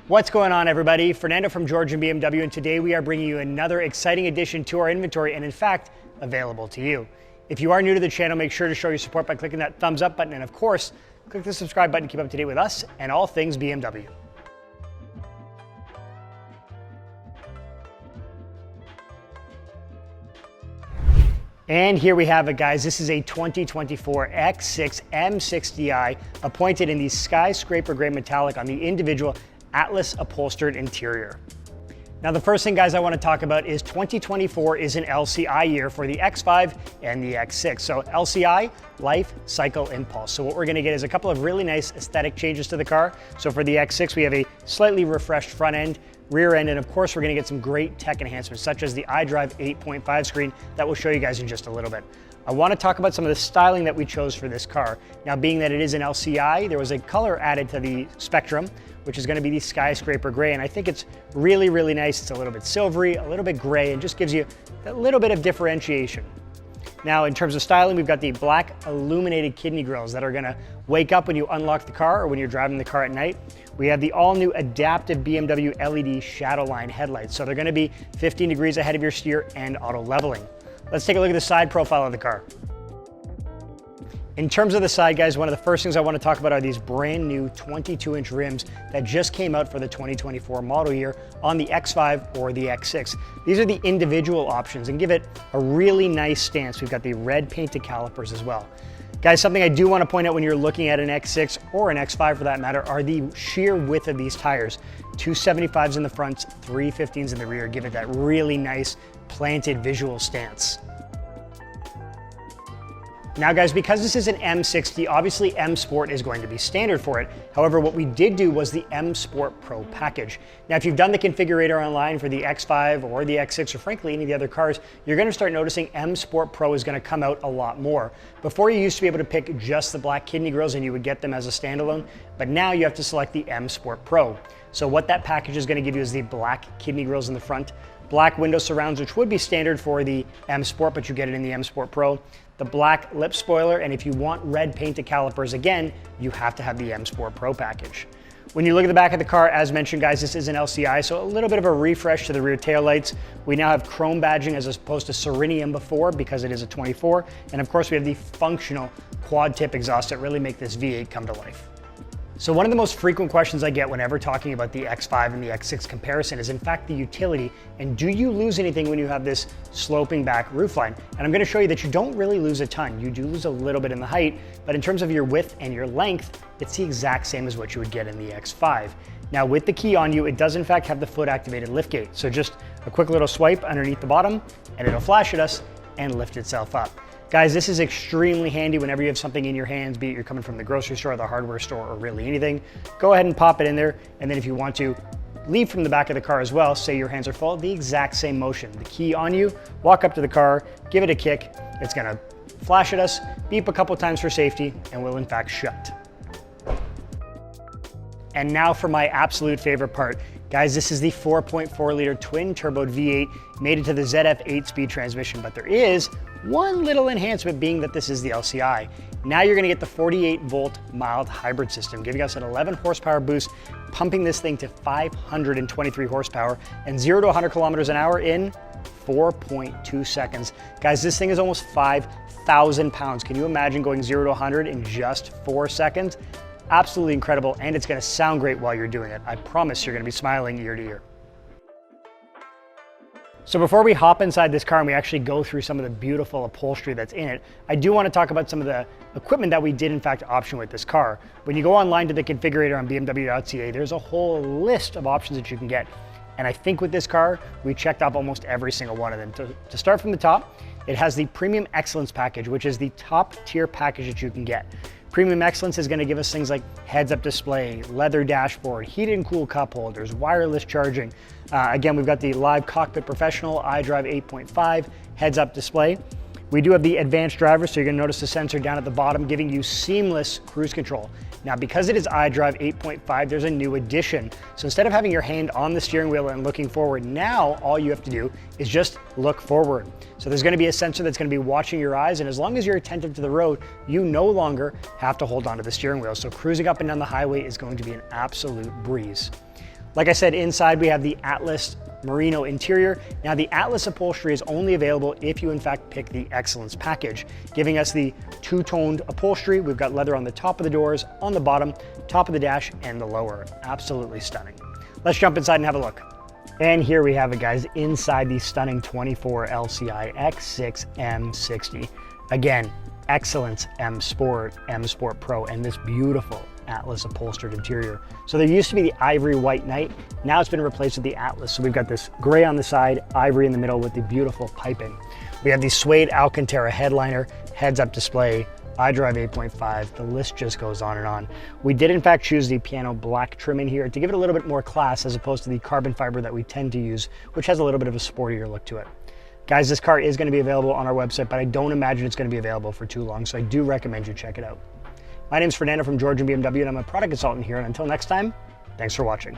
What's going on, everybody? Fernando from George and BMW, and today we are bringing you another exciting addition to our inventory, and in fact, available to you. If you are new to the channel, make sure to show your support by clicking that thumbs up button, and of course, click the subscribe button to keep up to date with us and all things BMW. And here we have it, guys. This is a 2024 X6 M60i, appointed in the skyscraper gray metallic on the individual Atlas upholstered interior. Now, the first thing, guys, I want to talk about is 2024 is an LCI year for the X5 and the X6. So LCI, Life Cycle Impulse. So what we're going to get is a couple of really nice aesthetic changes to the car. So for the X6, we have a slightly refreshed front end, rear end, and of course, we're going to get some great tech enhancements, such as the iDrive 8.5 screen that we'll show you guys in just a little bit. I want to talk about some of the styling that we chose for this car. Now, being that it is an LCI, there was a color added to the spectrum, which is going to be the skyscraper gray, and I think it's really, really nice. It's a little bit silvery, a little bit gray, and just gives you a little bit of differentiation. Now, in terms of styling, we've got the black illuminated kidney grills that are going to wake up when you unlock the car or when you're driving the car at night. We have the all-new adaptive BMW LED shadow line headlights, so they're going to be 15 degrees ahead of your steer and auto leveling. Let's take a look at the side profile of the car. In terms of the side, guys, one of the first things I want to talk about are these brand new 22-inch rims that just came out for the 2024 model year on the X5 or the X6. These are the individual options and give it a really nice stance. We've got the red painted calipers as well. Guys, something I do want to point out when you're looking at an X6 or an X5 for that matter are the sheer width of these tires. 275s in the front, 315s in the rear, give it that really nice planted visual stance. Now, guys, because this is an M60, obviously M Sport is going to be standard for it. However, what we did do was the M Sport Pro package. Now, if you've done the configurator online for the X5 or the X6 or frankly any of the other cars, you're going to start noticing M Sport Pro is going to come out a lot more. Before, you used to be able to pick just the black kidney grills and you would get them as a standalone, but now you have to select the M Sport Pro. So what that package is going to give you is the black kidney grills in the front, black window surrounds, which would be standard for the M Sport, but you get it in the M Sport Pro, the black lip spoiler, and if you want red painted calipers, again, you have to have the M Sport Pro package. When you look at the back of the car, as mentioned, guys, this is an LCI, so a little bit of a refresh to the rear taillights. We now have chrome badging as opposed to Serenium before because it is a 24, and of course we have the functional quad tip exhaust that really make this V8 come to life. So one of the most frequent questions I get whenever talking about the X5 and the X6 comparison is in fact the utility, and do you lose anything when you have this sloping back roofline? And I'm going to show you that you don't really lose a ton. You do lose a little bit in the height, but in terms of your width and your length, it's the exact same as what you would get in the X5. Now, with the key on you, it does in fact have the foot activated liftgate. So just a quick little swipe underneath the bottom and it'll flash at us and lift itself up. Guys, this is extremely handy whenever you have something in your hands, be it you're coming from the grocery store, the hardware store, or really anything. Go ahead and pop it in there, and then if you want to leave from the back of the car as well, say your hands are full, the exact same motion. The key on you, walk up to the car, give it a kick, it's gonna flash at us, beep a couple times for safety, and will in fact shut. And now for my absolute favorite part. Guys, this is the 4.4 liter twin turbo V8 made into the ZF 8-speed transmission, but there is one little enhancement being that this is the LCI. Now you're gonna get the 48 volt mild hybrid system, giving us an 11 horsepower boost, pumping this thing to 523 horsepower and 0 to 100 kilometers an hour in 4.2 seconds. Guys, this thing is almost 5,000 pounds. Can you imagine going 0 to 100 in just 4 seconds? Absolutely incredible, and it's gonna sound great while you're doing it. I promise you're gonna be smiling ear to ear. So before we hop inside this car and we actually go through some of the beautiful upholstery that's in it, I do want to talk about some of the equipment that we did in fact option with this car. When you go online to the configurator on BMW.ca, there's a whole list of options that you can get. And I think with this car, we checked off almost every single one of them. To start from the top, it has the Premium Excellence package, which is the top tier package that you can get. Premium Excellence is going to give us things like heads-up display, leather dashboard, heated and cooled cup holders, wireless charging. Again, we've got the Live Cockpit Professional, iDrive 8.5, heads-up display. We do have the advanced driver, so you're going to notice the sensor down at the bottom giving you seamless cruise control. Now, because it is iDrive 8.5, there's a new addition. So instead of having your hand on the steering wheel and looking forward, now all you have to do is just look forward. So there's going to be a sensor that's going to be watching your eyes, and as long as you're attentive to the road, you no longer have to hold onto the steering wheel. So cruising up and down the highway is going to be an absolute breeze. Like I said, inside we have the Atlas Merino interior. Now the Atlas upholstery is only available if you in fact pick the Excellence package, giving us the two-toned upholstery. We've got leather on the top of the doors, on the bottom, top of the dash, and the lower. Absolutely stunning. Let's jump inside and have a look. And here we have it, guys, inside the stunning 24 LCI X6 M60. Again, Excellence M Sport Pro, and this beautiful Atlas upholstered interior. So there used to be the ivory white knight, now it's been replaced with the Atlas. So we've got this gray on the side, ivory in the middle with the beautiful piping. We have the suede Alcantara headliner, heads-up display, iDrive 8.5, the list just goes on and on. We did in fact choose the piano black trim in here to give it a little bit more class as opposed to the carbon fiber that we tend to use, which has a little bit of a sportier look to it. Guys, this car is going to be available on our website, but I don't imagine it's going to be available for too long, so I do recommend you check it out. My name is Fernando from Georgian BMW, and I'm a product consultant here, and until next time, thanks for watching.